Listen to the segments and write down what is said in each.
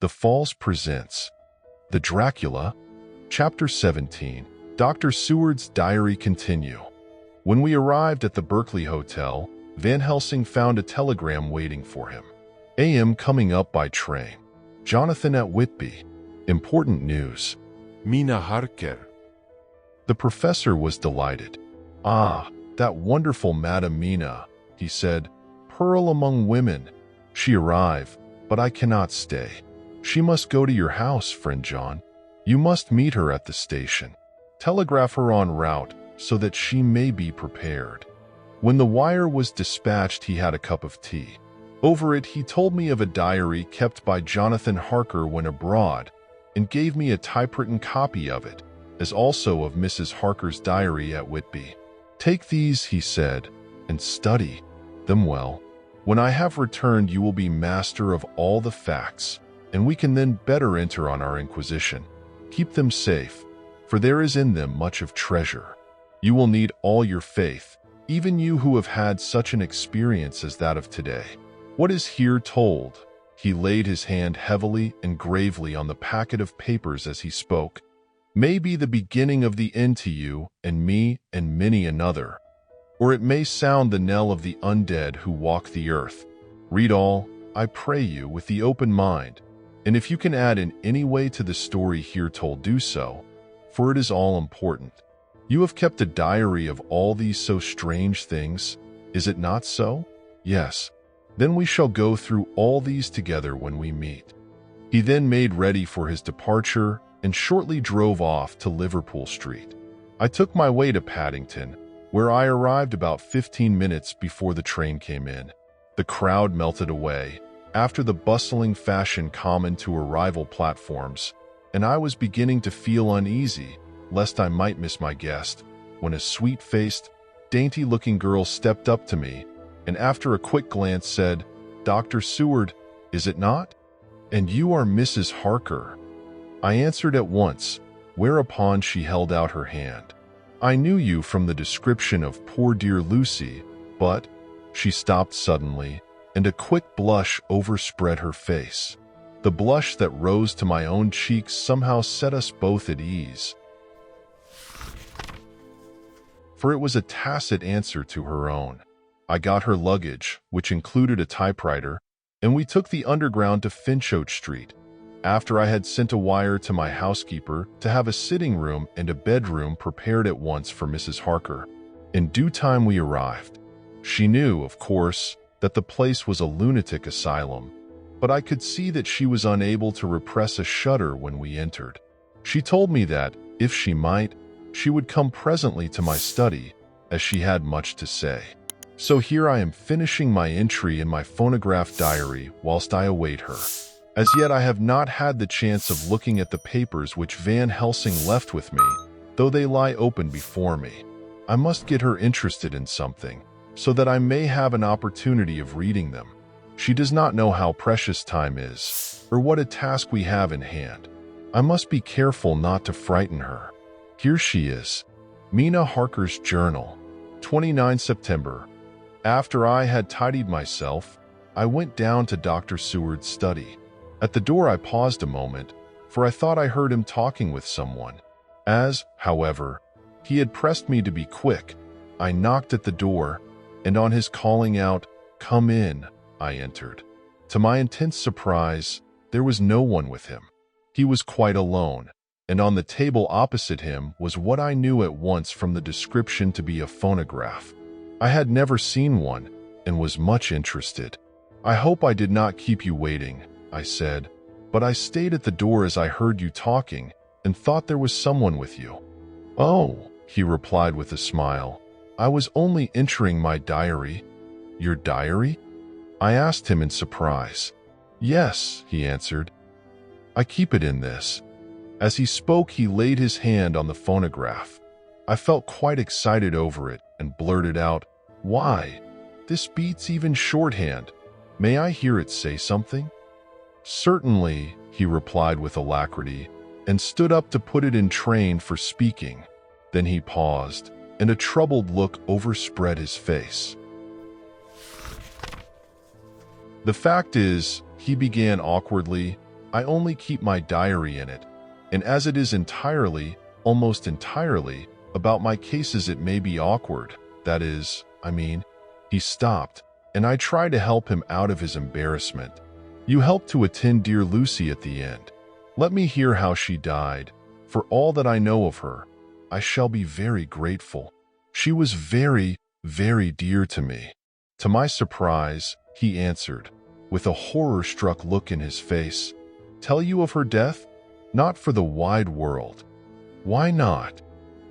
The Falls presents The Dracula, Chapter 17. Dr. Seward's diary continue. When we arrived at the Berkeley Hotel, Van Helsing found a telegram waiting for him. AM coming up by train. Jonathan at Whitby. Important news. Mina Harker. The professor was delighted. Ah, that wonderful Madame Mina, he said, pearl among women. She arrived, but I cannot stay. She must go to your house, friend John. You must meet her at the station. Telegraph her en route so that she may be prepared. When the wire was dispatched, he had a cup of tea. Over it, he told me of a diary kept by Jonathan Harker when abroad, and gave me a typewritten copy of it, as also of Mrs. Harker's diary at Whitby. Take these, he said, and study them well. When I have returned, you will be master of all the facts, and we can then better enter on our inquisition. Keep them safe, for there is in them much of treasure. You will need all your faith, even you who have had such an experience as that of today. What is here told? He laid his hand heavily and gravely on the packet of papers as he spoke. May be the beginning of the end to you and me and many another. Or it may sound the knell of the undead who walk the earth. Read all, I pray you, with the open mind, and if you can add in any way to the story here told, do so, for it is all important. You have kept a diary of all these so strange things, is it not so? Yes. Then we shall go through all these together when we meet. He then made ready for his departure and shortly drove off to Liverpool Street. I took my way to Paddington, where I arrived about 15 minutes before the train came in. The crowd melted away, after the bustling fashion common to arrival platforms, and I was beginning to feel uneasy, lest I might miss my guest, when a sweet-faced, dainty-looking girl stepped up to me, and after a quick glance said, "Dr. Seward, is it not? And you are Mrs. Harker." I answered at once, whereupon she held out her hand. "I knew you from the description of poor dear Lucy, but—" She stopped suddenly, and a quick blush overspread her face. The blush that rose to my own cheeks somehow set us both at ease, for it was a tacit answer to her own. I got her luggage, which included a typewriter, and we took the Underground to Finchote Street, after I had sent a wire to my housekeeper to have a sitting room and a bedroom prepared at once for Mrs. Harker. In due time we arrived. She knew, of course, that the place was a lunatic asylum, but I could see that she was unable to repress a shudder when we entered. She told me that, if she might, she would come presently to my study, as she had much to say. So here I am finishing my entry in my phonograph diary whilst I await her. As yet I have not had the chance of looking at the papers which Van Helsing left with me, though they lie open before me. I must get her interested in something, so that I may have an opportunity of reading them. She does not know how precious time is, or what a task we have in hand. I must be careful not to frighten her. Here she is. Mina Harker's journal, 29 September. After I had tidied myself, I went down to Dr. Seward's study. At the door I paused a moment, for I thought I heard him talking with someone. As, however, he had pressed me to be quick, I knocked at the door, and on his calling out, "Come in," I entered. To my intense surprise, there was no one with him. He was quite alone, and on the table opposite him was what I knew at once from the description to be a phonograph. I had never seen one, and was much interested. "I hope I did not keep you waiting," I said, "but I stayed at the door as I heard you talking, and thought there was someone with you." "Oh," he replied with a smile, "I was only entering my diary." "Your diary?" I asked him in surprise. "Yes," he answered. "I keep it in this." As he spoke, he laid his hand on the phonograph. I felt quite excited over it, and blurted out, "Why, this beats even shorthand. May I hear it say something?" "Certainly," he replied with alacrity, and stood up to put it in train for speaking. Then he paused, and a troubled look overspread his face. "The fact is," he began awkwardly, I only keep my diary in it, and as it is entirely, almost entirely, about my cases, it may be awkward. That is, He stopped, and I tried to help him out of his embarrassment. You helped to attend dear Lucy at the end. Let me hear how she died. For all that I know of her, I shall be very grateful. She was very, very dear to me. To my surprise, he answered, with a horror-struck look in his face, Tell you of her death? Not for the wide world. Why not?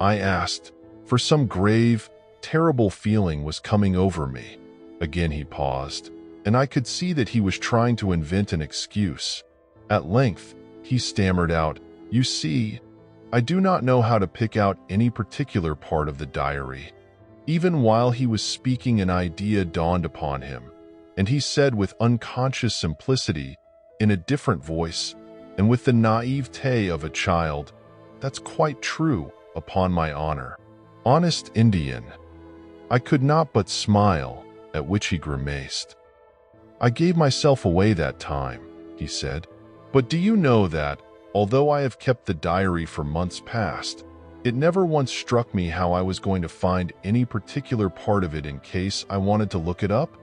I asked, for some grave, terrible feeling was coming over me. Again he paused, and I could see that he was trying to invent an excuse. At length, he stammered out, You see, I do not know how to pick out any particular part of the diary. Even while he was speaking, an idea dawned upon him, and he said with unconscious simplicity, in a different voice, and with the naivete of a child, That's quite true, upon my honor. Honest Indian. I could not but smile, at which he grimaced. I gave myself away that time, he said. But do you know that, although I have kept the diary for months past, it never once struck me how I was going to find any particular part of it in case I wanted to look it up?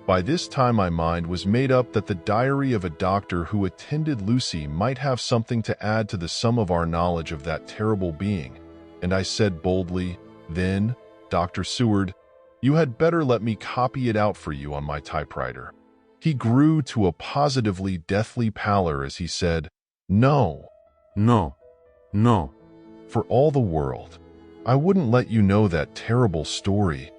By this time my mind was made up that the diary of a doctor who attended Lucy might have something to add to the sum of our knowledge of that terrible being, and I said boldly, Then, Dr. Seward, you had better let me copy it out for you on my typewriter. He grew to a positively deathly pallor as he said, No, No. for all the world. I wouldn't let you know that terrible story.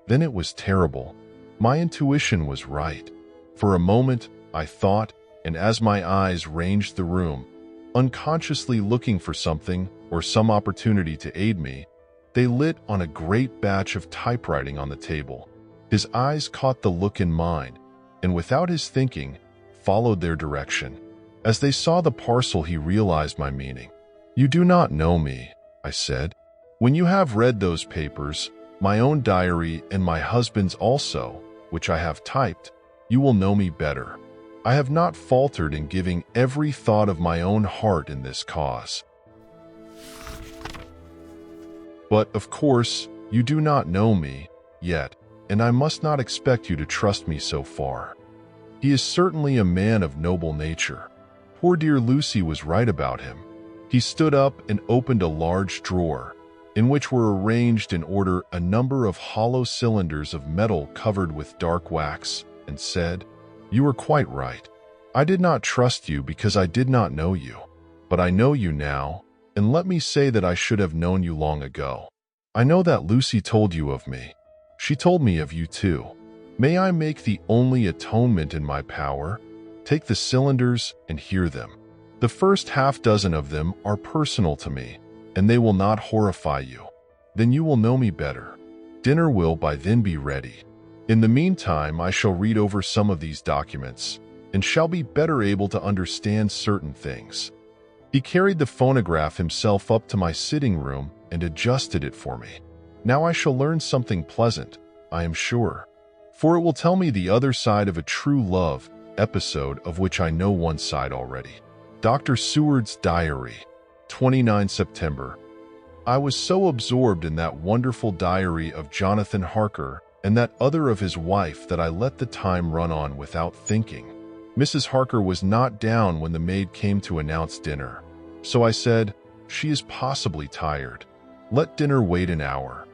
Then it was terrible. My intuition was right. For a moment, I thought, and as my eyes ranged the room, unconsciously looking for something or some opportunity to aid me, they lit on a great batch of typewriting on the table. His eyes caught the look in mine, and without his thinking, followed their direction. As they saw the parcel, he realized my meaning. You do not know me, I said. When you have read those papers, my own diary and my husband's also, which I have typed, you will know me better. I have not faltered in giving every thought of my own heart in this cause. But, of course, you do not know me yet, and I must not expect you to trust me so far. He is certainly a man of noble nature. Poor dear Lucy was right about him. He stood up and opened a large drawer, in which were arranged in order a number of hollow cylinders of metal covered with dark wax, and said, You are quite right. I did not trust you because I did not know you. But I know you now, and let me say that I should have known you long ago. I know that Lucy told you of me. She told me of you too. May I make the only atonement in my power? Take the cylinders and hear them. The first half dozen of them are personal to me, and they will not horrify you. Then you will know me better. Dinner will by then be ready. In the meantime, I shall read over some of these documents, and shall be better able to understand certain things. He carried the phonograph himself up to my sitting room and adjusted it for me. Now I shall learn something pleasant, I am sure, for it will tell me the other side of a true love episode of which I know one side already. Dr. Seward's Diary, 29 September. I was so absorbed in that wonderful diary of Jonathan Harker and that other of his wife that I let the time run on without thinking. Mrs. Harker was not down when the maid came to announce dinner, so I said, She is possibly tired. Let dinner wait an hour.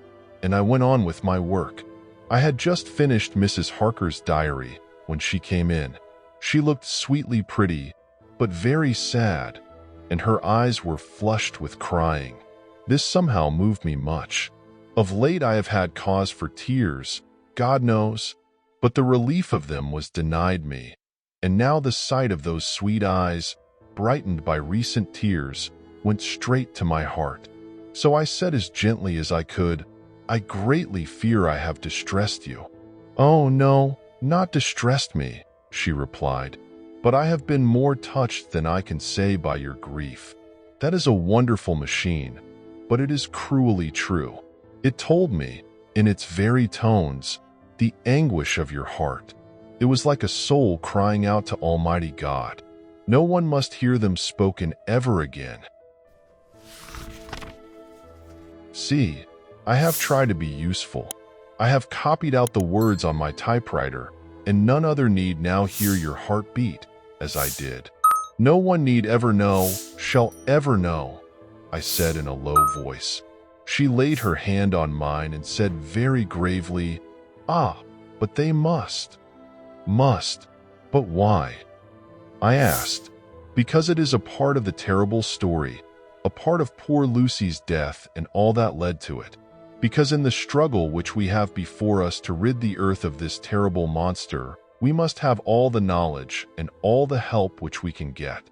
And I went on with my work. I had just finished Mrs. Harker's diary when she came in. She looked sweetly pretty, but very sad, and her eyes were flushed with crying. This somehow moved me much. Of late I have had cause for tears, God knows, but the relief of them was denied me, and now the sight of those sweet eyes, brightened by recent tears, went straight to my heart. So I said as gently as I could, I greatly fear I have distressed you. Oh, no, not distressed me, she replied, but I have been more touched than I can say by your grief. That is a wonderful machine, but it is cruelly true. It told me, in its very tones, the anguish of your heart. It was like a soul crying out to Almighty God. No one must hear them spoken ever again. See, I have tried to be useful. I have copied out the words on my typewriter, and none other need now hear your heartbeat as I did. No one need ever know, shall ever know, I said in a low voice. She laid her hand on mine and said very gravely, "Ah, but they must." Must. But why? I asked. Because it is a part of the terrible story, a part of poor Lucy's death and all that led to it. Because in the struggle which we have before us to rid the earth of this terrible monster, we must have all the knowledge and all the help which we can get.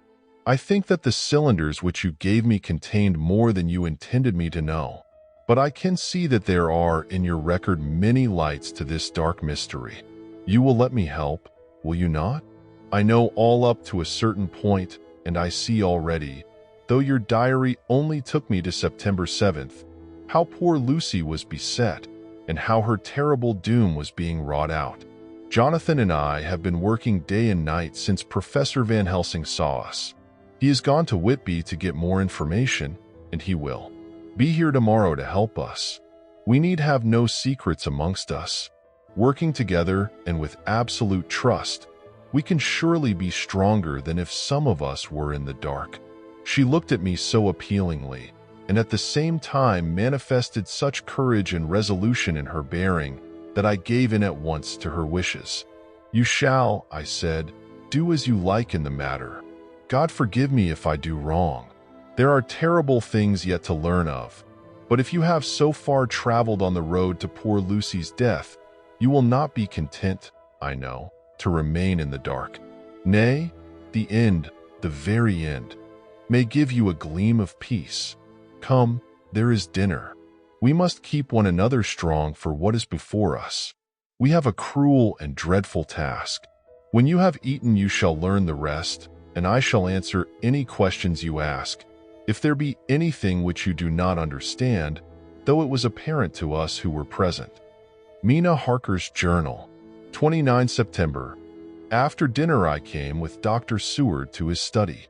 I think that the cylinders which you gave me contained more than you intended me to know. But I can see that there are in your record many lights to this dark mystery. You will let me help, will you not? I know all up to a certain point, and I see already, though your diary only took me to September 7th, how poor Lucy was beset, and how her terrible doom was being wrought out. Jonathan and I have been working day and night since Professor Van Helsing saw us. He has gone to Whitby to get more information, and he will be here tomorrow to help us. We need have no secrets amongst us. Working together and with absolute trust, we can surely be stronger than if some of us were in the dark. She looked at me so appealingly, and at the same time manifested such courage and resolution in her bearing that I gave in at once to her wishes. You shall, I said, do as you like in the matter. God forgive me if I do wrong. There are terrible things yet to learn of, but if you have so far traveled on the road to poor Lucy's death, you will not be content, I know, to remain in the dark. Nay, the end, the very end, may give you a gleam of peace. Come, there is dinner. We must keep one another strong for what is before us. We have a cruel and dreadful task. When you have eaten, you shall learn the rest, and I shall answer any questions you ask. If there be anything which you do not understand, though it was apparent to us who were present. Mina Harker's Journal, 29 September. After dinner I came with Dr. Seward to his study.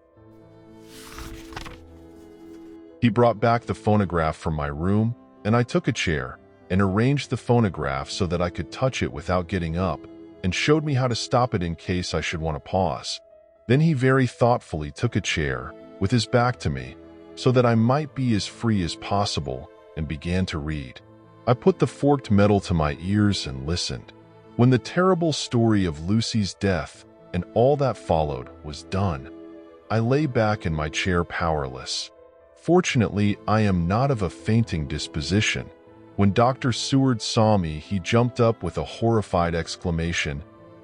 He brought back the phonograph from my room, and I took a chair and arranged the phonograph so that I could touch it without getting up, and showed me how to stop it in case I should want to pause. Then he very thoughtfully took a chair, with his back to me, so that I might be as free as possible, and began to read. I put the forked metal to my ears and listened. When the terrible story of Lucy's death and all that followed was done, I lay back in my chair powerless. Fortunately, I am not of a fainting disposition. When Dr. Seward saw me, he jumped up with a horrified exclamation,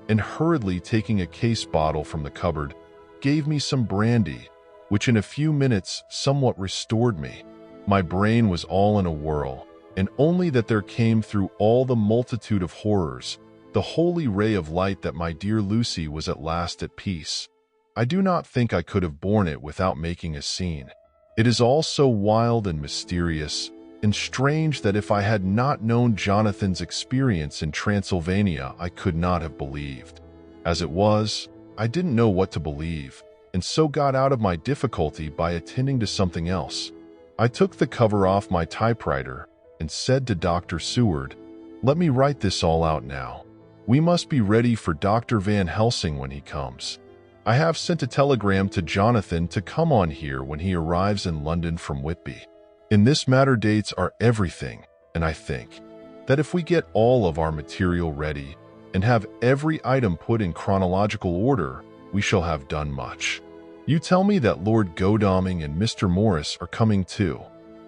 and hurriedly taking a case bottle from the cupboard, gave me some brandy, which in a few minutes somewhat restored me. My brain was all in a whirl, and only that there came through all the multitude of horrors the holy ray of light that my dear Lucy was at last at peace. I do not think I could have borne it without making a scene. It is all so wild and mysterious and strange that if I had not known Jonathan's experience in Transylvania, I could not have believed. As it was, I didn't know what to believe, and so got out of my difficulty by attending to something else. I took the cover off my typewriter and said to Dr. Seward, "Let me write this all out now. We must be ready for Dr. Van Helsing when he comes. I have sent a telegram to Jonathan to come on here when he arrives in London from Whitby. In this matter, dates are everything, and I think that if we get all of our material ready and have every item put in chronological order, we shall have done much. You tell me that Lord Godalming and Mr. Morris are coming too.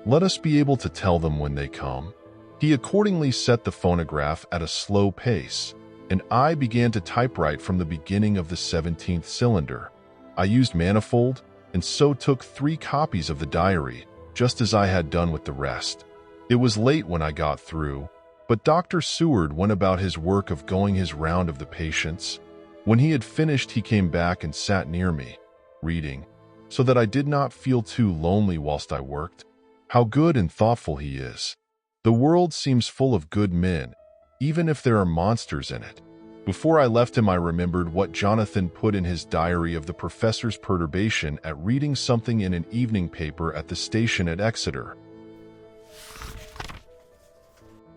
Let us be able to tell them when they come." He accordingly set the phonograph at a slow pace, and I began to typewrite from the beginning of the 17th cylinder. I used manifold, and so took 3 copies of the diary, just as I had done with the rest. It was late when I got through, but Dr. Seward went about his work of going his round of the patients. When he had finished, he came back and sat near me, reading, so that I did not feel too lonely whilst I worked. How good and thoughtful he is! The world seems full of good men, even if there are monsters in it. Before I left him, I remembered what Jonathan put in his diary of the professor's perturbation at reading something in an evening paper at the station at Exeter.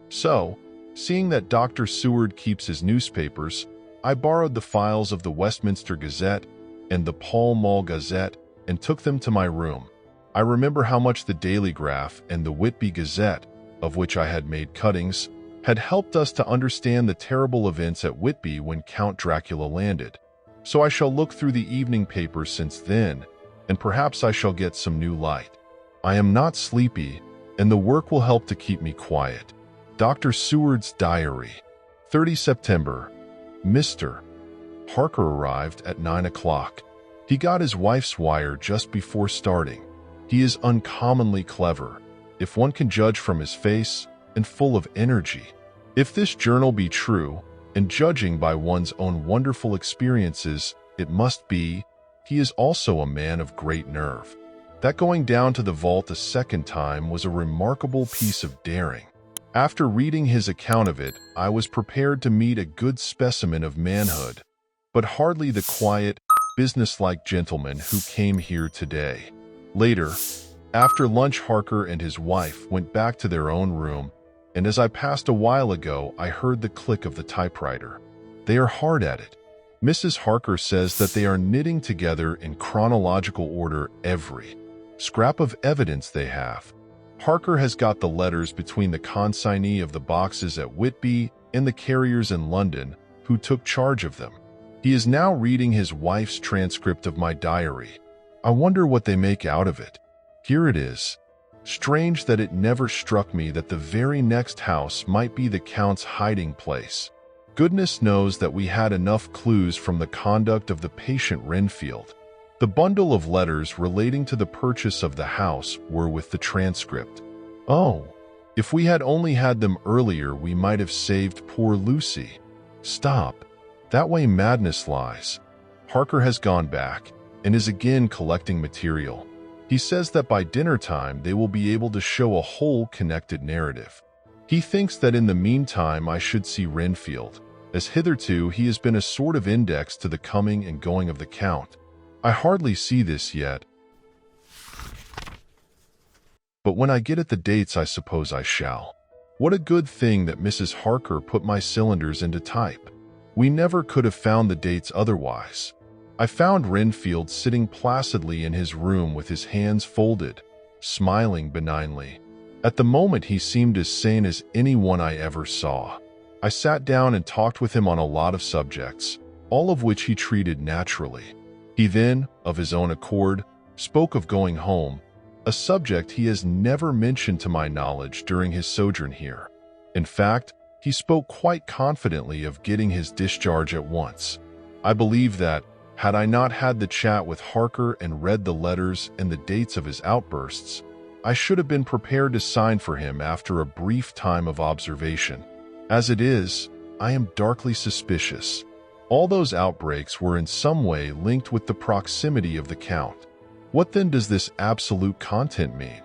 So, seeing that Dr. Seward keeps his newspapers, I borrowed the files of the Westminster Gazette and the Pall Mall Gazette and took them to my room. I remember how much the Daily Graph and the Whitby Gazette, of which I had made cuttings, had helped us to understand the terrible events at Whitby when Count Dracula landed. So I shall look through the evening papers since then, and perhaps I shall get some new light. I am not sleepy, and the work will help to keep me quiet. Dr. Seward's Diary. 30 September. Mr. Harker arrived at 9 o'clock. He got his wife's wire just before starting. He is uncommonly clever, if one can judge from his face, and full of energy. If this journal be true, and judging by one's own wonderful experiences, it must be, he is also a man of great nerve. That going down to the vault a second time was a remarkable piece of daring. After reading his account of it, I was prepared to meet a good specimen of manhood, but hardly the quiet, businesslike gentleman who came here today. Later, after lunch, Harker and his wife went back to their own room, and as I passed a while ago, I heard the click of the typewriter. They are hard at it. Mrs. Harker says that they are knitting together in chronological order every scrap of evidence they have. Harker has got the letters between the consignee of the boxes at Whitby and the carriers in London who took charge of them. He is now reading his wife's transcript of my diary. I wonder what they make out of it. Here it is. Strange that it never struck me that the very next house might be the Count's hiding place. Goodness knows that we had enough clues from the conduct of the patient Renfield. The bundle of letters relating to the purchase of the house were with the transcript. Oh, if we had only had them earlier, we might have saved poor Lucy. Stop. That way madness lies. Harker has gone back and is again collecting material. He says that by dinner time they will be able to show a whole connected narrative. He thinks that in the meantime I should see Renfield, as hitherto he has been a sort of index to the coming and going of the Count. I hardly see this yet, but when I get at the dates I suppose I shall. What a good thing that Mrs. Harker put my cylinders into type. We never could have found the dates otherwise. I found Renfield sitting placidly in his room with his hands folded, smiling benignly. At the moment he seemed as sane as anyone I ever saw. I sat down and talked with him on a lot of subjects, all of which he treated naturally. He then, of his own accord, spoke of going home, a subject he has never mentioned to my knowledge during his sojourn here. In fact, he spoke quite confidently of getting his discharge at once. I believe that, had I not had the chat with Harker and read the letters and the dates of his outbursts, I should have been prepared to sign for him after a brief time of observation. As it is, I am darkly suspicious. All those outbreaks were in some way linked with the proximity of the Count. What then does this absolute content mean?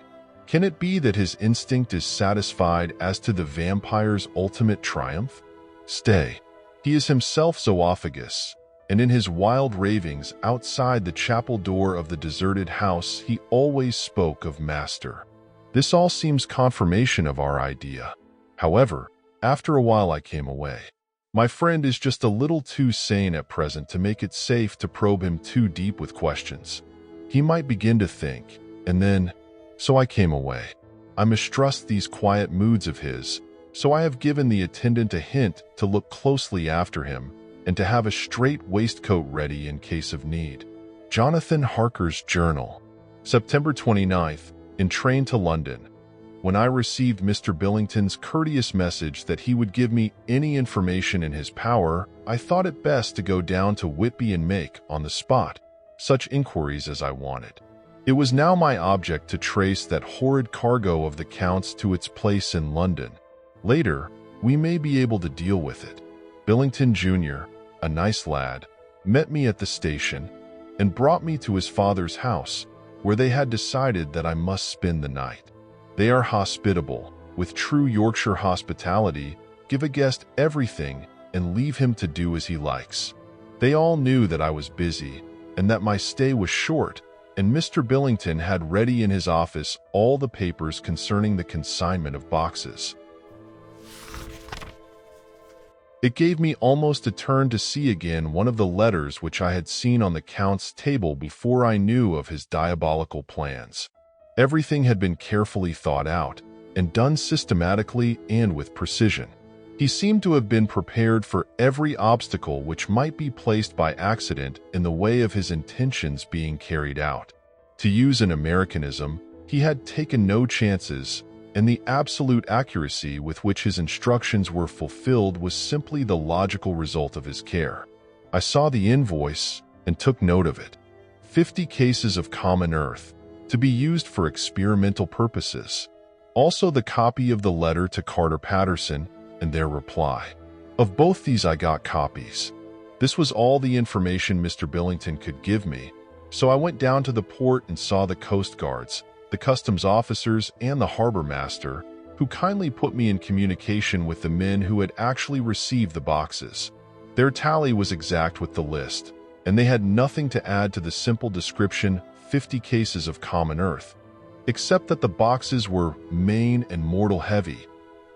Can it be that his instinct is satisfied as to the vampire's ultimate triumph? Stay. He is himself zoophagous, and in his wild ravings outside the chapel door of the deserted house he always spoke of Master. This all seems confirmation of our idea. However, after a while I came away. My friend is just a little too sane at present to make it safe to probe him too deep with questions. He might begin to think, and then, so I came away. I mistrust these quiet moods of his, so I have given the attendant a hint to look closely after him and to have a straight waistcoat ready in case of need. Jonathan Harker's Journal. September 29th, in train to London. When I received Mr. Billington's courteous message that he would give me any information in his power, I thought it best to go down to Whitby and make, on the spot, such inquiries as I wanted. It was now my object to trace that horrid cargo of the Count's to its place in London. Later, we may be able to deal with it. Billington Jr., a nice lad, met me at the station and brought me to his father's house, where they had decided that I must spend the night. They are hospitable, with true Yorkshire hospitality, give a guest everything, and leave him to do as he likes. They all knew that I was busy and that my stay was short, and Mr. Billington had ready in his office all the papers concerning the consignment of boxes. It gave me almost a turn to see again one of the letters which I had seen on the Count's table before I knew of his diabolical plans. Everything had been carefully thought out and done systematically and with precision. He seemed to have been prepared for every obstacle which might be placed by accident in the way of his intentions being carried out. To use an Americanism, he had taken no chances, and the absolute accuracy with which his instructions were fulfilled was simply the logical result of his care. I saw the invoice and took note of it. 50 cases of common earth, to be used for experimental purposes. Also the copy of the letter to Carter Patterson and their reply. Of both these I got copies. This was all the information Mr. Billington could give me, so I went down to the port and saw the Coast Guards, the customs officers, and the harbor master, who kindly put me in communication with the men who had actually received the boxes. Their tally was exact with the list, and they had nothing to add to the simple description, 50 cases of common earth, except that the boxes were main and mortal heavy,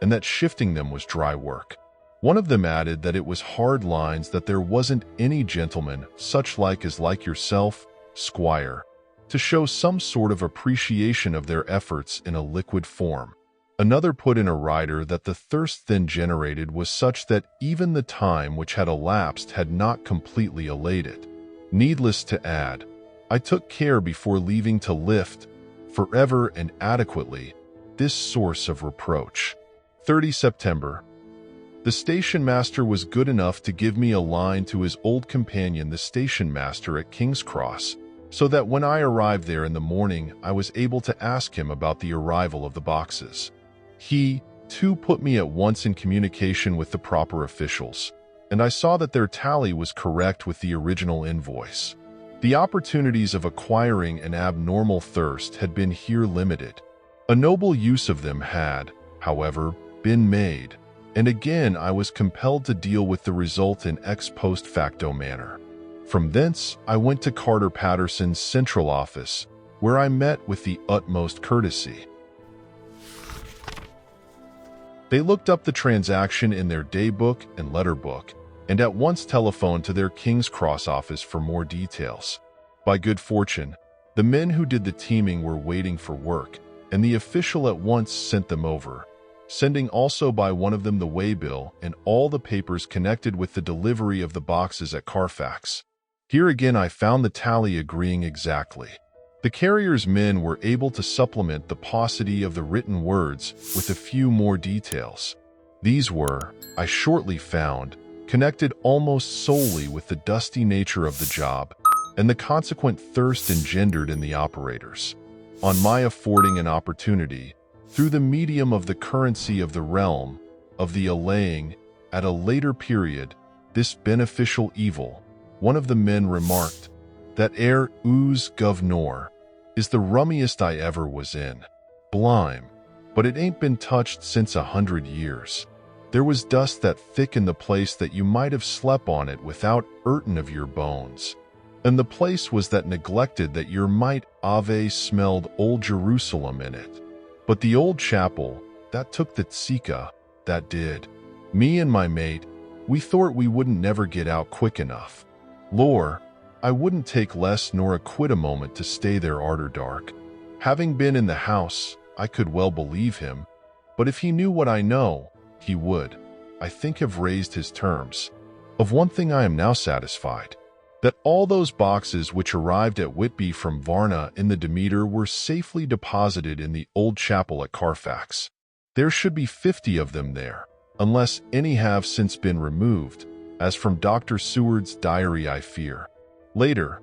and that shifting them was dry work. One of them added that it was hard lines, that there wasn't any gentleman, such like as like yourself, squire, to show some sort of appreciation of their efforts in a liquid form. Another put in a rider that the thirst then generated was such that even the time which had elapsed had not completely allayed it. Needless to add, I took care before leaving to lift, forever and adequately, this source of reproach. 30 September. The station master was good enough to give me a line to his old companion, the station master at King's Cross, so that when I arrived there in the morning, I was able to ask him about the arrival of the boxes. He, too, put me at once in communication with the proper officials, and I saw that their tally was correct with the original invoice. The opportunities of acquiring an abnormal thirst had been here limited. A noble use of them had, however, been made, and again I was compelled to deal with the result in ex post facto manner. From thence I went to Carter Patterson's central office, where I met with the utmost courtesy. They looked up the transaction in their daybook and letter book, and at once telephoned to their King's Cross office for more details. By good fortune, the men who did the teaming were waiting for work, and the official at once sent them over, sending also by one of them the waybill and all the papers connected with the delivery of the boxes at Carfax. Here again I found the tally agreeing exactly. The carrier's men were able to supplement the paucity of the written words with a few more details. These were, I shortly found, connected almost solely with the dusty nature of the job and the consequent thirst engendered in the operators. On my affording an opportunity, through the medium of the currency of the realm, of the allaying, at a later period, this beneficial evil, one of the men remarked, "That air ooze governor is the rummiest I ever was in. Blime, but it ain't been touched since 100 years. There was dust that thick in the place that you might have slept on it without hurtin' of your bones. And the place was that neglected that your might ave smelled old Jerusalem in it. But the old chapel, that took the tzika, that did. Me and my mate, we thought we wouldn't never get out quick enough. Lor, I wouldn't take less nor a quid a moment to stay there arter dark. Having been in the house, I could well believe him, but if he knew what I know, he would, I think, have raised his terms. Of one thing I am now satisfied, that all those boxes which arrived at Whitby from Varna in the Demeter were safely deposited in the old chapel at Carfax. There should be 50 of them there, unless any have since been removed, as from Dr. Seward's diary I fear. Later,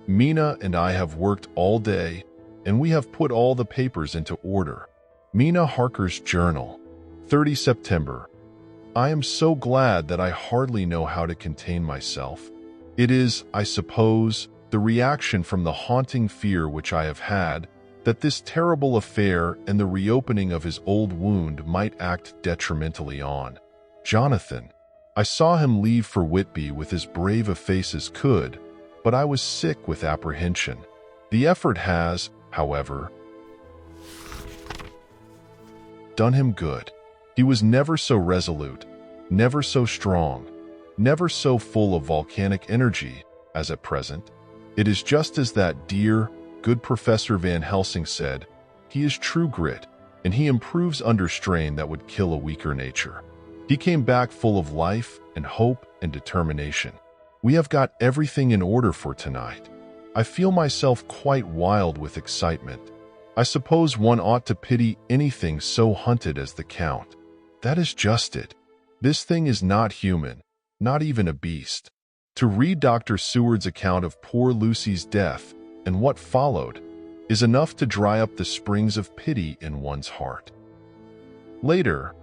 Mina and I have worked all day, and we have put all the papers into order. Mina Harker's Journal, 30 September. I am so glad that I hardly know how to contain myself. It is, I suppose, the reaction from the haunting fear which I have had, that this terrible affair and the reopening of his old wound might act detrimentally on Jonathan. I saw him leave for Whitby with as brave a face as could, but I was sick with apprehension. The effort has, however, done him good. He was never so resolute, never so strong, never so full of volcanic energy as at present. It is just as that dear, good Professor Van Helsing said, he is true grit, and he improves under strain that would kill a weaker nature. He came back full of life and hope and determination. We have got everything in order for tonight. I feel myself quite wild with excitement. I suppose one ought to pity anything so hunted as the Count. That is just it. This thing is not human, not even a beast. To read Dr. Seward's account of poor Lucy's death and what followed is enough to dry up the springs of pity in one's heart. Later,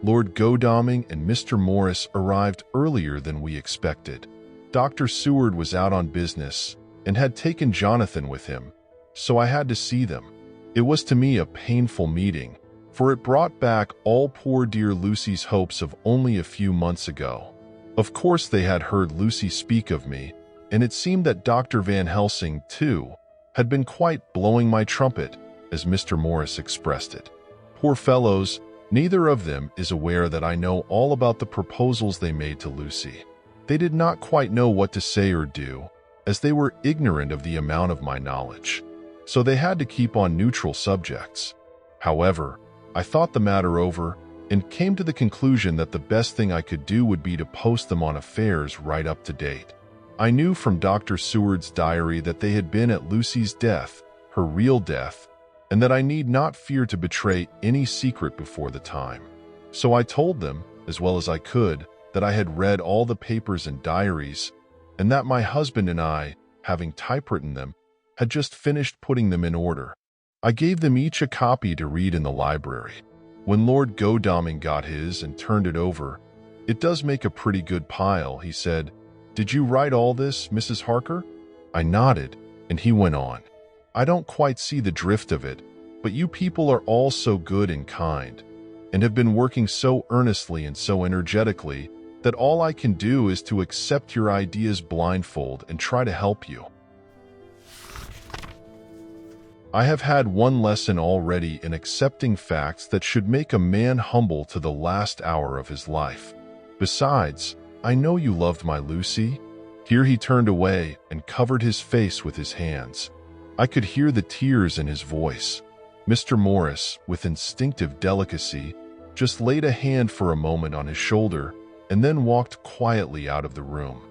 Lord Godalming and Mr. Morris arrived earlier than we expected. Dr. Seward was out on business and had taken Jonathan with him, so I had to see them. It was to me a painful meeting, for it brought back all poor dear Lucy's hopes of only a few months ago. Of course they had heard Lucy speak of me, and it seemed that Dr. Van Helsing, too, had been quite blowing my trumpet, as Mr. Morris expressed it. Poor fellows, neither of them is aware that I know all about the proposals they made to Lucy. They did not quite know what to say or do, as they were ignorant of the amount of my knowledge, so they had to keep on neutral subjects. However, I thought the matter over and came to the conclusion that the best thing I could do would be to post them on affairs right up to date. I knew from Dr. Seward's diary that they had been at Lucy's death, her real death, and that I need not fear to betray any secret before the time. So I told them, as well as I could, that I had read all the papers and diaries, and that my husband and I, having typewritten them, had just finished putting them in order. I gave them each a copy to read in the library. When Lord Godalming got his and turned it over, "It does make a pretty good pile," he said. "Did you write all this, Mrs. Harker?" I nodded, and he went on. "I don't quite see the drift of it, but you people are all so good and kind, and have been working so earnestly and so energetically, that all I can do is to accept your ideas blindfold and try to help you. I have had one lesson already in accepting facts that should make a man humble to the last hour of his life. Besides, I know you loved my Lucy." Here he turned away and covered his face with his hands. I could hear the tears in his voice. Mr. Morris, with instinctive delicacy, just laid a hand for a moment on his shoulder and then walked quietly out of the room.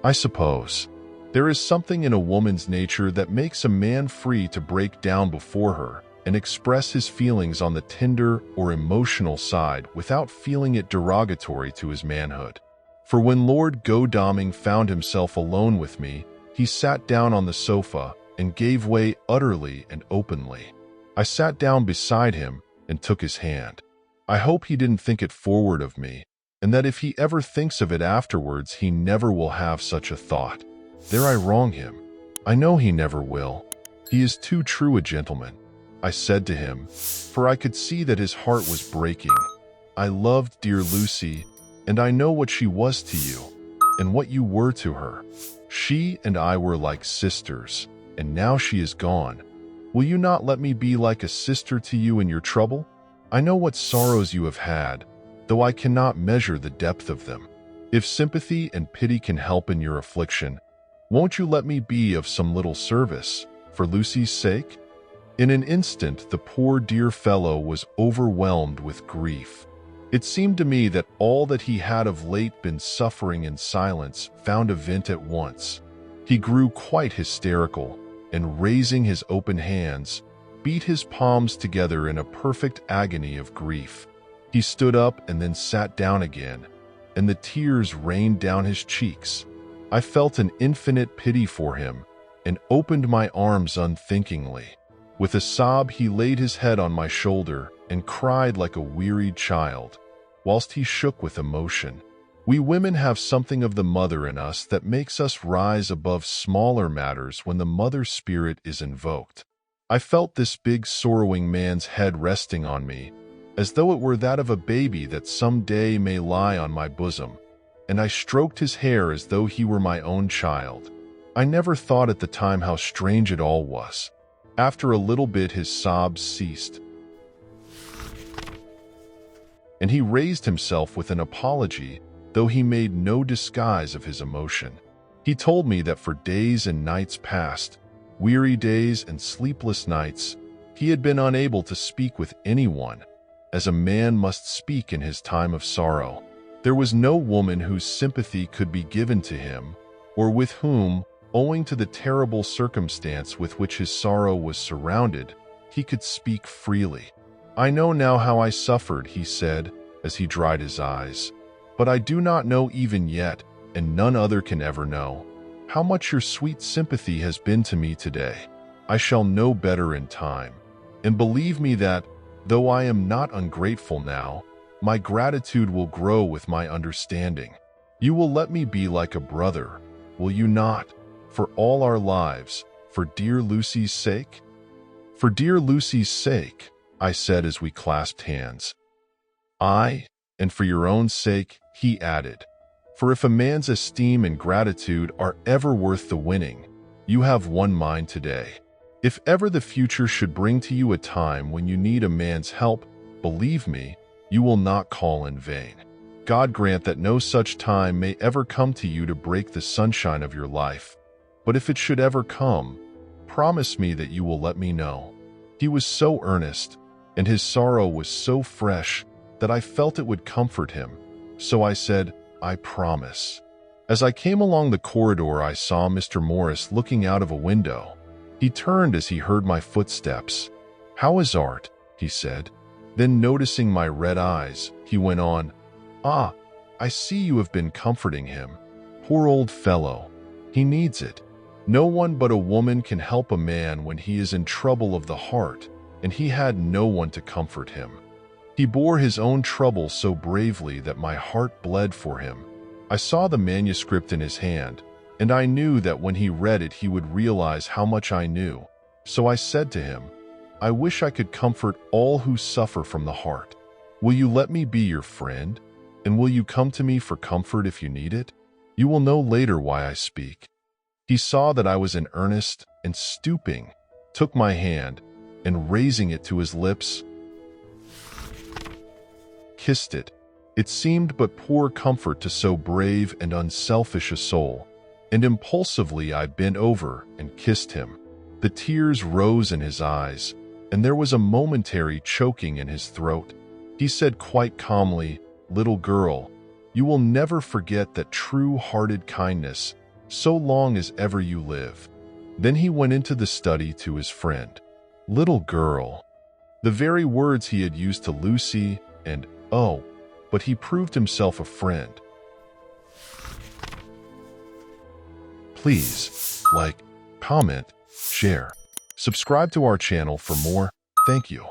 I suppose there is something in a woman's nature that makes a man free to break down before her and express his feelings on the tender or emotional side without feeling it derogatory to his manhood. For when Lord Godalming found himself alone with me, he sat down on the sofa and gave way utterly and openly. I sat down beside him and took his hand. I hope he didn't think it forward of me, and that if he ever thinks of it afterwards, he never will have such a thought. There I wrong him. I know he never will. He is too true a gentleman, I said to him, for I could see that his heart was breaking. I loved dear Lucy, and I know what she was to you, and what you were to her. She and I were like sisters, and now she is gone. Will you not let me be like a sister to you in your trouble? I know what sorrows you have had, though I cannot measure the depth of them. If sympathy and pity can help in your affliction, won't you let me be of some little service, for Lucy's sake?" In an instant, the poor dear fellow was overwhelmed with grief. It seemed to me that all that he had of late been suffering in silence found a vent at once. He grew quite hysterical, and raising his open hands, beat his palms together in a perfect agony of grief. He stood up and then sat down again, and the tears rained down his cheeks. I felt an infinite pity for him, and opened my arms unthinkingly. With a sob he laid his head on my shoulder and cried like a wearied child, whilst he shook with emotion. We women have something of the mother in us that makes us rise above smaller matters when the mother spirit is invoked. I felt this big sorrowing man's head resting on me, as though it were that of a baby that some day may lie on my bosom. and I stroked his hair as though he were my own child. I never thought at the time how strange it all was. After a little bit, his sobs ceased, and he raised himself with an apology, though he made no disguise of his emotion. He told me that for days and nights past, weary days and sleepless nights, he had been unable to speak with anyone, as a man must speak in his time of sorrow. There was no woman whose sympathy could be given to him, or with whom, owing to the terrible circumstance with which his sorrow was surrounded, he could speak freely. "I know now how I suffered," he said, as he dried his eyes. "But I do not know even yet, and none other can ever know, how much your sweet sympathy has been to me today. I shall know better in time. And believe me that, though I am not ungrateful now, my gratitude will grow with my understanding. You will let me be like a brother, will you not, for all our lives, for dear Lucy's sake?" "For dear Lucy's sake," I said as we clasped hands. "Aye, and for your own sake," he added. "For if a man's esteem and gratitude are ever worth the winning, you have won mine today. If ever the future should bring to you a time when you need a man's help, believe me, you will not call in vain. God grant that no such time may ever come to you to break the sunshine of your life. But if it should ever come, promise me that you will let me know." He was so earnest, and his sorrow was so fresh, that I felt it would comfort him. So I said, "I promise." As I came along the corridor, I saw Mr. Morris looking out of a window. He turned as he heard my footsteps. "How is Art?" he said. Then, noticing my red eyes, he went on, "Ah, I see you have been comforting him. Poor old fellow. He needs it. No one but a woman can help a man when he is in trouble of the heart, and he had no one to comfort him. He bore his own trouble so bravely that my heart bled for him." I saw the manuscript in his hand, and I knew that when he read it he would realize how much I knew. So I said to him, "I wish I could comfort all who suffer from the heart. Will you let me be your friend? And will you come to me for comfort if you need it? You will know later why I speak." He saw that I was in earnest, and stooping, took my hand, and raising it to his lips, kissed it. It seemed but poor comfort to so brave and unselfish a soul, and impulsively I bent over and kissed him. The tears rose in his eyes, and there was a momentary choking in his throat. He said quite calmly, "Little girl, you will never forget that true-hearted kindness, so long as ever you live." Then he went into the study to his friend. Little girl. The very words he had used to Lucy, and oh, but he proved himself a friend. Please, like, comment, share, subscribe to our channel for more. Thank you.